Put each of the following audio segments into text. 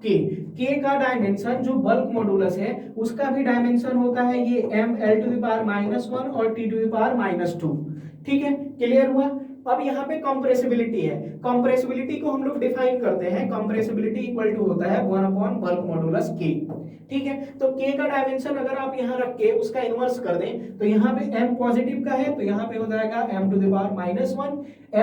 के का डायमेंशन जो बल्क मॉडुलस है उसका भी डायमेंशन होता है ये m l to the power -1 और t टू द पावर -2। ठीक है, क्लियर हुआ। अब यहाँ पे कंप्रेसिबिलिटी है, कंप्रेसिबिलिटी को हम लोग डिफाइन करते हैं, कंप्रेसिबिलिटी इक्वल टू होता है 1 अपॉन बल्क मॉडुलस k। ठीक है, तो k का डायमेंशन अगर आप यहाँ रख के उसका इनवर्स कर दें तो यहाँ पे m पॉजिटिव का है तो यहाँ पे हो जाएगा m to the power -1,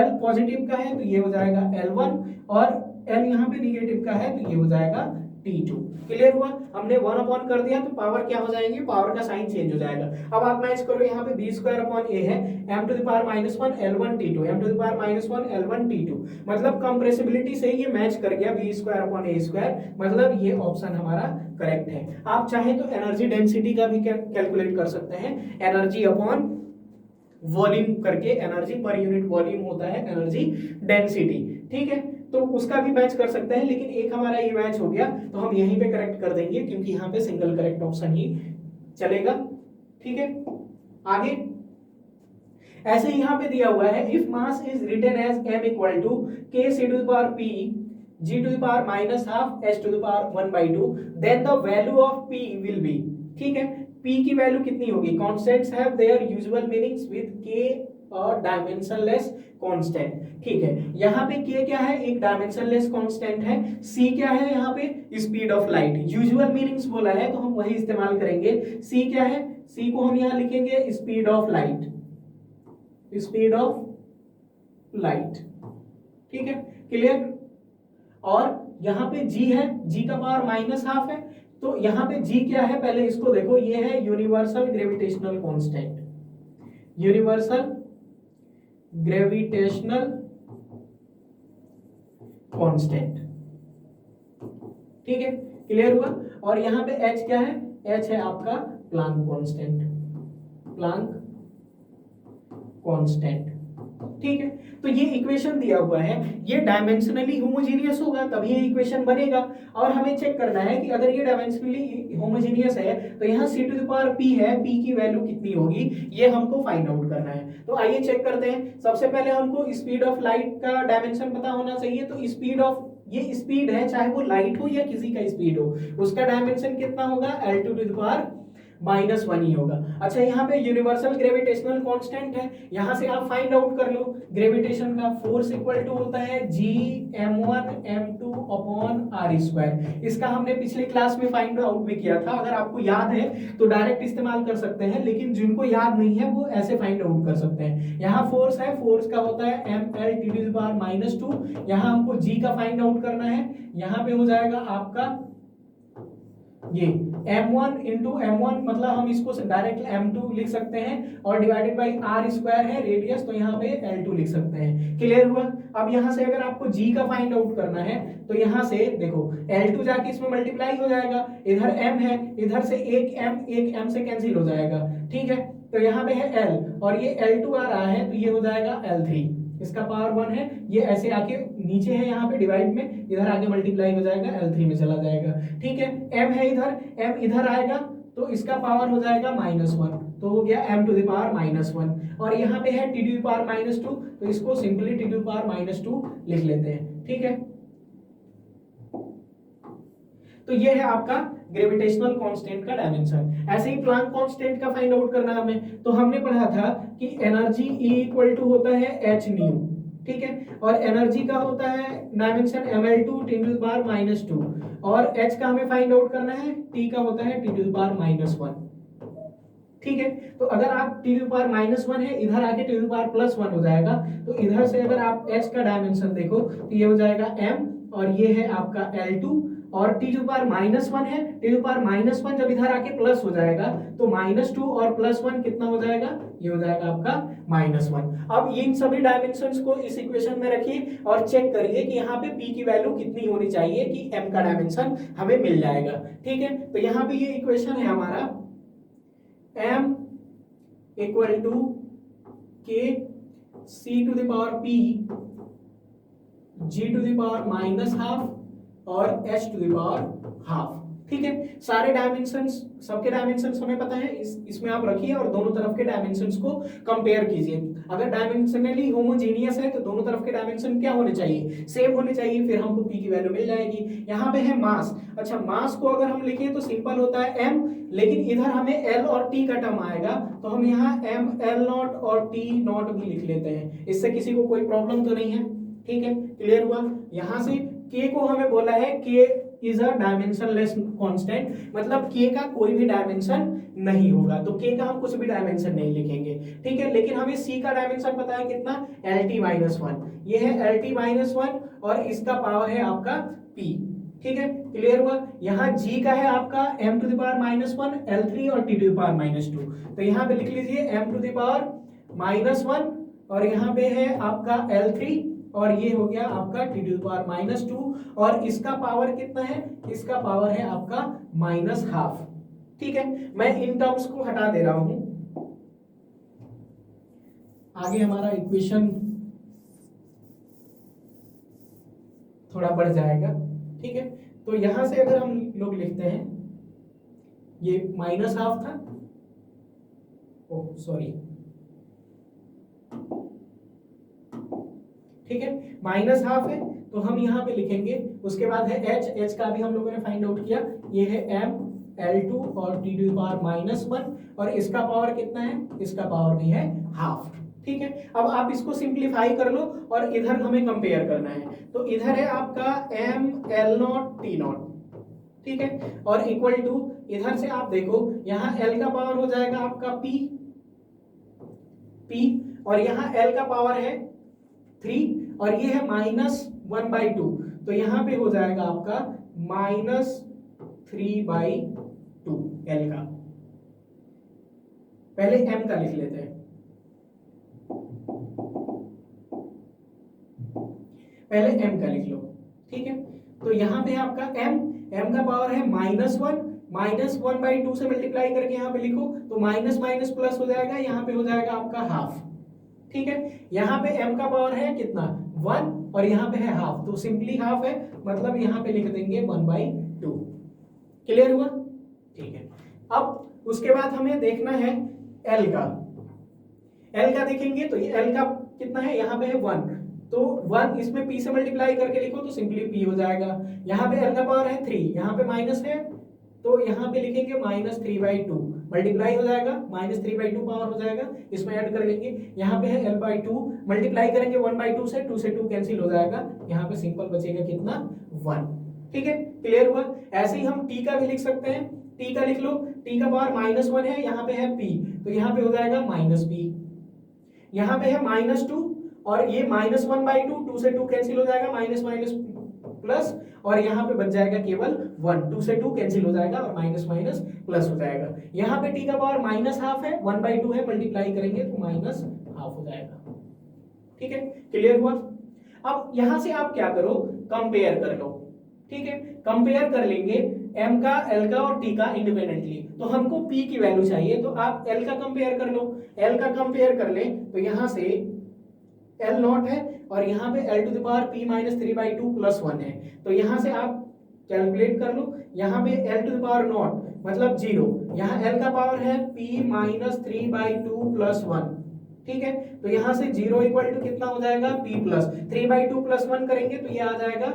l positive का है तो ये हो जाएगा l1 और l यहाँ पे निगेटिव का है तो ये हो जाएगा t2। क्लियर हुआ, हमने 1 अपॉन कर दिया तो पावर क्या हो जाएंगे, पावर का साइन चेंज हो जाएगा। अब आप मैच करो, यहाँ पे b स्क्वायर अपॉन a है m to the power -1 l1 t2, m to the power -1 l1 t2, मतलब कंप्रेसिबिलिटी से ये मैच कर गया b square upon a square, मतलब ये ऑप्शन हमारा करेक्ट है। आप चाहे तो एनर्जी डेंसिटी का भी कैलकुलेट कर सकते हैं, एनर्जी अपॉन वॉल्यूम करके, एनर्जी पर यूनिट वॉल्यूम होता है एनर्जी डेंसिटी। ठीक है, तो उसका भी मैच कर सकते हैं, लेकिन एक हमारा ये मैच हो गया तो हम यहीं पे करेक्ट कर देंगे क्योंकि यहाँ पे सिंगल करेक्ट ऑप्शन ही चलेगा। ठीक है, आगे ऐसे ही यहाँ पे दिया हुआ है if mass is written as m equal to k c to the power p g to the power -12 h to the power 1/2 then the value of p will be. ठीक है, p की वैल्यू कितनी होगी, constants have their usual meanings with k और dimensionless constant. ठीक है, यहाँ पे k क्या है, एक डायमेंशनलेस कांस्टेंट है, c क्या है यहाँ पे speed of light, usual meanings बोला है तो हम वही इस्तेमाल करेंगे। c क्या है, c को हम यहाँ लिखेंगे speed of light, speed of light. ठीक है, क्लियर। और यहाँ पे g है, g का पावर -12 है, तो यहाँ पे g क्या है पहले इसको देखो, ये है universal gravitational constant, universal gravitational constant. ठीक है, क्लियर हुआ। और यहाँ पे h क्या है, h है आपका प्लांक कांस्टेंट, प्लांक कांस्टेंट। ठीक है, तो ये इक्वेशन दिया हुआ है, ये डायमेंशनली होमोजेनियस होगा तभी ये इक्वेशन बनेगा। और हमें चेक करना है कि अगर ये डायमेंशनली होमोजेनियस है तो यहाँ c to the power p है, p की वैल्यू कितनी होगी ये हमको फाइंड आउट करना है। तो आइए चेक करते हैं। सबसे पहले हमको स्पीड ऑफ लाइट का डायमेंशन पता होना चाहिए, तो स्पीड ऑफ, ये स्पीड है चाहे वो लाइट हो या किसी का स्पीड हो, उसका डायमेंशन कितना होगा, l टू द पावर -1 ही होगा। अच्छा, यहाँ पे यूनिवर्सल ग्रेविटेशनल कांस्टेंट है, यहाँ से आप फाइंड आउट कर लो ग्रेविटेशन का, फोर्स इक्वल टू होता है g m1 m2 upon r square. इसका हमने पिछले क्लास में फाइंड आउट भी किया था, अगर आपको याद है तो डायरेक्ट इस्तेमाल कर सकते हैं, लेकिन जिनको याद नहीं है वो ऐसे फाइंड आउट कर सकते हैं। यहाँ फोर्स है, फोर्स का होता है ml t to the power -2, यहाँ हमको g का फाइंड आउट करना है, यहाँ पे हो जाएगा आपका ये m1 इंटू m1, मतलब हम इसको डायरेक्ट m2 लिख सकते हैं, और डिवाइडेड बाई r स्क्वायर है रेडियस, तो यहाँ पे l2 लिख सकते हैं। क्लियर हुआ। अब यहाँ से अगर आपको g का फाइंड आउट करना है तो यहाँ से देखो l2 जाके इसमें मल्टीप्लाई हो जाएगा, इधर m है, इधर से एक m से कैंसिल हो जाएगा। ठीक है, तो यहाँ पे है l और ये l2 आ रहा है तो ये हो जाएगा l3, इसका पावर 1 है, ये ऐसे आके नीचे है यहाँ पे डिवाइड में, इधर आगे मल्टीप्लाई हो जाएगा, l3 में चला जाएगा। ठीक है, m है इधर, m इधर आएगा तो इसका पावर हो जाएगा -1, तो हो गया m टू द पावर -1, और यहाँ पे है t टू द पावर -2, तो इसको simply t to the power -2 लिख लेते हैं। ठीक है, तो ये है आपका ग्रेविटेशनल कांस्टेंट का डायमेंशन। ऐसे ही प्लांक कांस्टेंट का फाइंड आउट करना हमें, तो हमने पढ़ा था कि एनर्जी E इक्वल टू होता है h न्यू। ठीक है, और एनर्जी का होता है dimension ml2 T to the power -2, और h का हमें फाइंड आउट करना है, t का होता है टी टू द पावर -1। ठीक है, तो अगर आप टी टू पावर -1 है, इधर आके टी टू पावर +1 हो जाएगा, तो इधर से अगर आप h का डायमेंशन देखो तो ये हो जाएगा m, और ये है आपका l2, और टी टू पावर -1 है, टी टू पावर -1 जब इधर आके प्लस हो जाएगा तो -2 और +1 कितना हो जाएगा, ये हो जाएगा आपका -1। अब इन सभी डायमेंशंस को इस इक्वेशन में रखिए और चेक करिए कि यहाँ पे p की वैल्यू कितनी होनी चाहिए कि m का डायमेंशन हमें मिल जाएगा। ठीक है, तो यहाँ पे ये इक्वेशन है हमारा m equal to k c to the power p g to the power -12 और h to the power half. ठीक है, सारे डायमेंशंस, सबके डायमेंशंस हमें पता है, इसमें आप रखिए और दोनों तरफ के डायमेंशंस को कंपेयर कीजिए। अगर डायमेंशनली होमोजीनियस है तो दोनों तरफ के डायमेंशन क्या होने चाहिए, सेम होने चाहिए, फिर हमको पी की वैल्यू मिल जाएगी। यहाँ पे है मास, अच्छा मास को अगर हम लिखें तो सिंपल होता है m, लेकिन इधर हमें l और t का टर्म आएगा तो हम यहाँ m l नॉट और t नॉट भी लिख लेते हैं, इससे किसी को कोई प्रॉब्लम तो नहीं है। ठीक है, क्लियर हुआ। यहाँ से k को हमें बोला है k is a dimensionless constant, मतलब k का कोई भी डायमेंशन नहीं होगा, तो k का हम कुछ भी डायमेंशन नहीं लिखेंगे। ठीक है, लेकिन हमें c का डायमेंशन पता है कितना, lt-1, ये है lt-1 और इसका पावर है आपका p। ठीक है, क्लियर हुआ। यहाँ g का है आपका m⁻⁻1, l3 और t⁻⁻2, तो यहाँ पे लिख लीजिए m⁻⁻1 और यहाँ पे है आपका l3 और ये हो गया आपका t⁻⁻2 और इसका पावर कितना है, इसका पावर है आपका -½ ठीक है, मैं इन टर्म्स को हटा दे रहा हूं, आगे हमारा इक्वेशन थोड़ा बढ़ जाएगा। ठीक है, तो यहां से अगर हम लोग लिखते हैं, ये -½ था, ओह सॉरी, ठीक है, -½ है तो हम यहाँ पे लिखेंगे, उसके बाद है h का भी हम लोगों ने फाइंड आउट किया, ये है m l2 और t⁻⁻1 और इसका पावर कितना है, इसका पावर भी है ½ ठीक है। अब आप इसको सिंप्लीफाई कर लो और इधर हमें कंपेयर करना है, तो इधर है आपका m l0 t0 ठीक है, और इक्वल टू इधर से आप देखो यहाँ l का पावर हो जाएगा आपका p और यहाँ l का पावर है 3 और ये है -1/2, तो यहाँ पे हो जाएगा आपका -3/2 l का। पहले m का लिख लेते हैं, पहले m का लिख लो। ठीक है, तो यहाँ पे आपका m का पावर है -1 से मल्टीप्लाई करके यहाँ पे लिखो तो माइनस माइनस प्लस हो जाएगा, यहाँ पे हो जाएगा आपका ½ ठीक है। यहाँ पे m का पावर है कितना 1 और यहाँ पे है ½, तो सिंपली ½ है, मतलब यहाँ पे लिख देंगे 1/2। क्लियर हुआ? ठीक है, अब उसके बाद हमें देखना है l का। l का देखेंगे तो ये l का कितना है, यहाँ पे है 1, तो 1 इसमें p से मल्टीप्लाई करके लिखो तो सिंपली p हो जाएगा। यहाँ पे l का पावर है 3, यहाँ पे माइनस है तो यहाँ पे लिखेंगे -3/2, मल्टीप्लाई हो जाएगा, -3/2 पावर हो जाएगा, इसमें ऐड कर लेंगे। यहाँ पे है l/2, मल्टीप्लाई करेंगे 1/2 से, 2 से 2 कैंसिल हो जाएगा, यहाँ पे सिंपल बचेगा कितना 1। ठीक है, क्लियर हुआ। ऐसे ही हम t का भी लिख सकते हैं, t का लिख लो, t का पावर -1 है, यहाँ पे है p, तो यहाँ पे हो जाएगा -p, यहाँ पे है -2 और ये -1/2, 2 से 2 कैंसिल हो जाएगा, माइनस माइनस प्लस और यहाँ पे बच जाएगा केवल 1, 2 से 2 कैंसिल हो जाएगा और माइनस माइनस प्लस हो जाएगा। यहाँ पे t का पावर -½ है, 1/2 है, मल्टीप्लाई करेंगे तो -½ हो जाएगा। ठीक है, क्लियर हुआ। अब यहाँ से आप क्या करो, कंपेयर कर लो। ठीक है, कंपेयर कर लेंगे m का, l का और t का इंडिपेंडेंटली, तो हमको p की वैल्यू चाहिए, तो आप l का कंपेयर कर लो। l का कंपेयर कर ले तो यहाँ से l0 है और यहाँ पे l⁻p-3/2 + 1 है, तो यहाँ से आप कैलकुलेट कर लो। यहाँ पे l⁻0 मतलब 0, यहाँ l का पावर है p-3/2 + 1। ठीक है, तो यहाँ से 0 = कितना हो जाएगा, p + 3/2 + 1 करेंगे तो ये आ जाएगा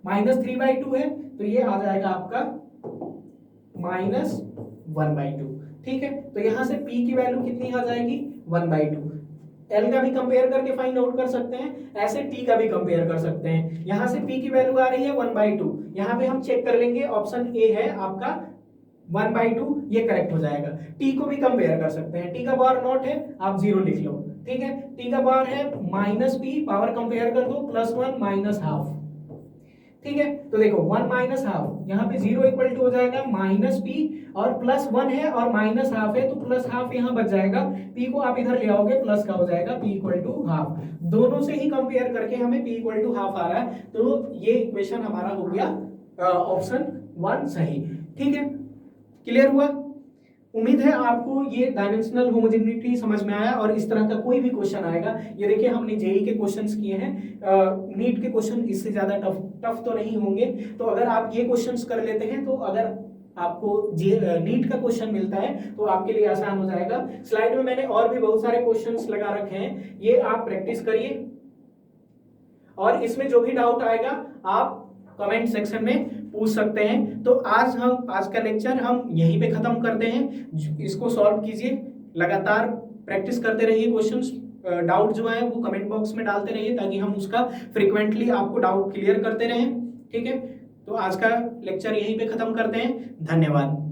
-3/2 है, तो ये आ जाएगा आपका -1/2। ठीक है, तो यहाँ से p की वैल्यू कितनी आ जाएगी 1/2। l का भी कंपेयर करके फाइंड आउट कर सकते हैं, ऐसे t का भी कंपेयर कर सकते हैं। यहाँ से p की वैल्यू आ रही है 1/2, यहाँ पे हम चेक कर लेंगे, ऑप्शन ए है आपका 1/2, ये करेक्ट हो जाएगा। t को भी कंपेयर कर सकते हैं, t का पावर 0 है, आप 0 लिख लो। ठीक है, t का पावर है -p, पावर कंपेयर कर दो, +1 -½ ठीक है, तो देखो 1 -½ यहाँ पे 0 = हो जाएगा -p और +1 है और -½ है, तो +½ यहाँ बच जाएगा, p को आप इधर ले आओगे प्लस का हो जाएगा, p = ½ दोनों से ही कंपेयर करके हमें p = ½ आ रहा है, तो ये इक्वेशन हमारा हो गया ऑप्शन 1 सही। ठीक है, क्लियर हुआ। उम्मीद है आपको ये डायमेंशनल होमोजेनिटी समझ में आया, और इस तरह का कोई भी क्वेश्चन आएगा, ये देखिए हमने जेई के क्वेश्चंस किए हैं, नीट के क्वेश्चन इससे ज्यादा टफ तो नहीं होंगे। तो अगर आप ये क्वेश्चंस कर लेते हैं, तो अगर आपको नीट का क्वेश्चन मिलता है तो आपके लिए आसान हो जाएगा। स्लाइड में मैंने और भी बहुत सारे क्वेश्चंस लगा रखे हैं, ये आप प्रैक्टिस करिए, और इसमें जो भी डाउट आएगा आप कमेंट सेक्शन में पूछ सकते हैं। तो आज का लेक्चर हम यहीं पे खत्म करते हैं। इसको सॉल्व कीजिए, लगातार प्रैक्टिस करते रहिए, क्वेश्चंस डाउट जो है वो कमेंट बॉक्स में डालते रहिए, ताकि हम उसका फ्रिक्वेंटली आपको डाउट क्लियर करते रहें। ठीक है, तो आज का लेक्चर यहीं पे खत्म करते हैं। धन्यवाद।